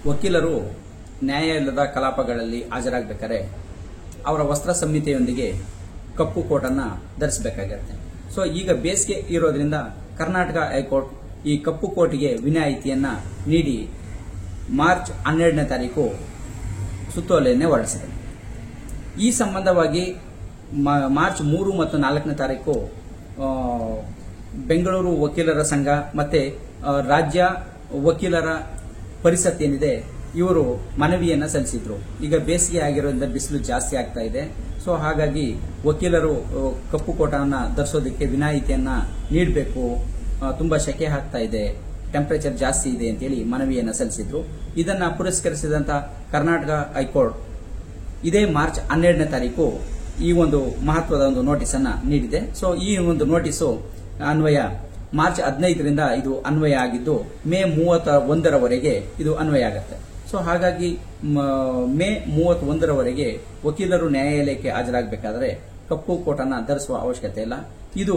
ವಕೀಲರು ನ್ಯಾಯಾಲಯದ ಕಲಾಪಗಳಲ್ಲಿ ಹಾಜರಾಗಬೇಕಾದ್ರೆ ಅವರ ವಸ್ತ್ರ ಸಂಹಿತೆಯೊಂದಿಗೆ ಕಪ್ಪು ಕೋಟನ್ನು ಧರಿಸಬೇಕಾಗಿರುತ್ತೆ. ಸೊ ಈಗ ಬೇಸಿಗೆ ಇರೋದ್ರಿಂದ ಕರ್ನಾಟಕ ಹೈಕೋರ್ಟ್ ಈ ಕಪ್ಪು ಕೋಟಿಗೆ ವಿನಾಯಿತಿಯನ್ನ ನೀಡಿ ಮಾರ್ಚ್ 12ನೇ ತಾರೀಕು ಸುತ್ತೋಲೆಯನ್ನೇ ಹೊರಡಿಸಿದೆ. ಈ ಸಂಬಂಧವಾಗಿ ಮಾರ್ಚ್ 3 ಮತ್ತು 4ನೇ ತಾರೀಕು ಬೆಂಗಳೂರು ವಕೀಲರ ಸಂಘ ಮತ್ತೆ ರಾಜ್ಯ ವಕೀಲರ ಪರಿಷತ್ ಏನಿದೆ ಇವರು ಮನವಿಯನ್ನ ಸಲ್ಲಿಸಿದ್ರು. ಈಗ ಬೇಸಿಗೆ ಆಗಿರೋದ್ರಿಂದ ಬಿಸಿಲು ಜಾಸ್ತಿ ಆಗ್ತಾ ಇದೆ. ಸೊ ಹಾಗಾಗಿ ವಕೀಲರು ಕಪ್ಪು ಕೋಟನ್ನ ಧರಿಸೋದಕ್ಕೆ ವಿನಾಯಿತಿಯನ್ನ ನೀಡಬೇಕು, ತುಂಬಾ ಶೆಕೆ ಆಗ್ತಾ ಇದೆ, ಟೆಂಪರೇಚರ್ ಜಾಸ್ತಿ ಇದೆ ಅಂತೇಳಿ ಮನವಿಯನ್ನ ಸಲ್ಲಿಸಿದ್ರು. ಇದನ್ನ ಪುರಸ್ಕರಿಸಿದಂತ ಕರ್ನಾಟಕ ಹೈಕೋರ್ಟ್ ಇದೇ ಮಾರ್ಚ್ 12ನೇ ತಾರೀಕು ಈ ಒಂದು ಮಹತ್ವದ ಒಂದು ನೋಟಿಸ್ ಅನ್ನ ನೀಡಿದೆ. ಸೊ ಈ ಒಂದು ನೋಟಿಸು ಅನ್ವಯ ಮಾರ್ಚ್ 15ರಿಂದ ಇದು ಅನ್ವಯ ಆಗಿದ್ದು ಮೇ 31ರವರೆಗೆ ಇದು ಅನ್ವಯ ಆಗುತ್ತೆ. ಸೊ ಹಾಗಾಗಿ ಮೇ 31ರವರೆಗೆ ವಕೀಲರು ನ್ಯಾಯಾಲಯಕ್ಕೆ ಹಾಜರಾಗಬೇಕಾದ್ರೆ ಕಪ್ಪು ಕೋಟನ್ನ ಧರಿಸುವ ಅವಶ್ಯಕತೆ ಇಲ್ಲ. ಇದು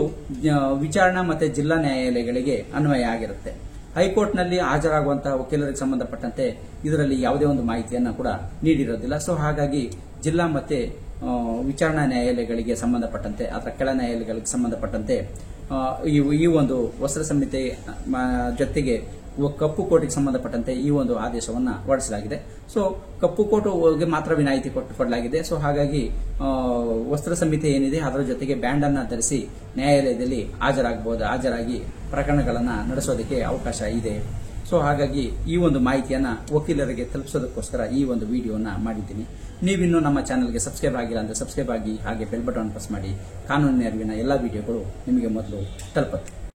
ವಿಚಾರಣಾ ಮತ್ತೆ ಜಿಲ್ಲಾ ನ್ಯಾಯಾಲಯಗಳಿಗೆ ಅನ್ವಯ ಆಗಿರುತ್ತೆ. ಹೈಕೋರ್ಟ್ನಲ್ಲಿ ಹಾಜರಾಗುವಂತಹ ವಕೀಲರಿಗೆ ಸಂಬಂಧಪಟ್ಟಂತೆ ಇದರಲ್ಲಿ ಯಾವುದೇ ಒಂದು ಮಾಹಿತಿಯನ್ನು ಕೂಡ ನೀಡಿರೋದಿಲ್ಲ. ಸೊ ಹಾಗಾಗಿ ಜಿಲ್ಲಾ ಮತ್ತೆ ವಿಚಾರಣಾ ನ್ಯಾಯಾಲಯಗಳಿಗೆ ಸಂಬಂಧಪಟ್ಟಂತೆ ಅಥವಾ ಕೆಳ ನ್ಯಾಯಾಲಯಗಳಿಗೆ ಸಂಬಂಧಪಟ್ಟಂತೆ ಈ ಒಂದು ವಸ್ತ್ರ ಸಂಹಿತೆ ಜೊತೆಗೆ ಕಪ್ಪು ಕೋಟಿಗೆ ಸಂಬಂಧಪಟ್ಟಂತೆ ಈ ಒಂದು ಆದೇಶವನ್ನ ಹೊರಡಿಸಲಾಗಿದೆ. ಸೊ ಕಪ್ಪು ಕೋಟುಗೆ ಮಾತ್ರ ವಿನಾಯಿತಿ ಕೊಡಲಾಗಿದೆ. ಸೊ ಹಾಗಾಗಿ ವಸ್ತ್ರ ಸಂಹಿತೆ ಏನಿದೆ ಅದರ ಜೊತೆಗೆ ಬ್ಯಾಂಡ್ ಅನ್ನ ಧರಿಸಿ ನ್ಯಾಯಾಲಯದಲ್ಲಿ ಹಾಜರಾಗಿ ಪ್ರಕರಣಗಳನ್ನ ನಡೆಸೋದಕ್ಕೆ ಅವಕಾಶ ಇದೆ. ಸೊ ಹಾಗಾಗಿ ಈ ಒಂದು ಮಾಹಿತಿಯನ್ನ ವಕೀಲರಿಗೆ ತಲುಪಿಸೋದಕ್ಕೋಸ್ಕರ ಈ ಒಂದು ವಿಡಿಯೋನ ಮಾಡಿದ್ದೀನಿ. ನೀವಿನ್ನೂ ನಮ್ಮ ಚಾನೆಲ್ಗೆ ಸಬ್ಸ್ಕ್ರೈಬ್ ಆಗಿಲ್ಲ ಅಂದ್ರೆ ಸಬ್ಸ್ಕ್ರೈಬ್ ಆಗಿ, ಹಾಗೆ ಬೆಲ್ ಬಟನ್ ಪ್ರೆಸ್ ಮಾಡಿ. ಕಾನೂನಿನ ಅರಿವಿನ ಎಲ್ಲಾ ವಿಡಿಯೋಗಳು ನಿಮಗೆ ಮೊದಲು ತಲುಪುತ್ತೆ.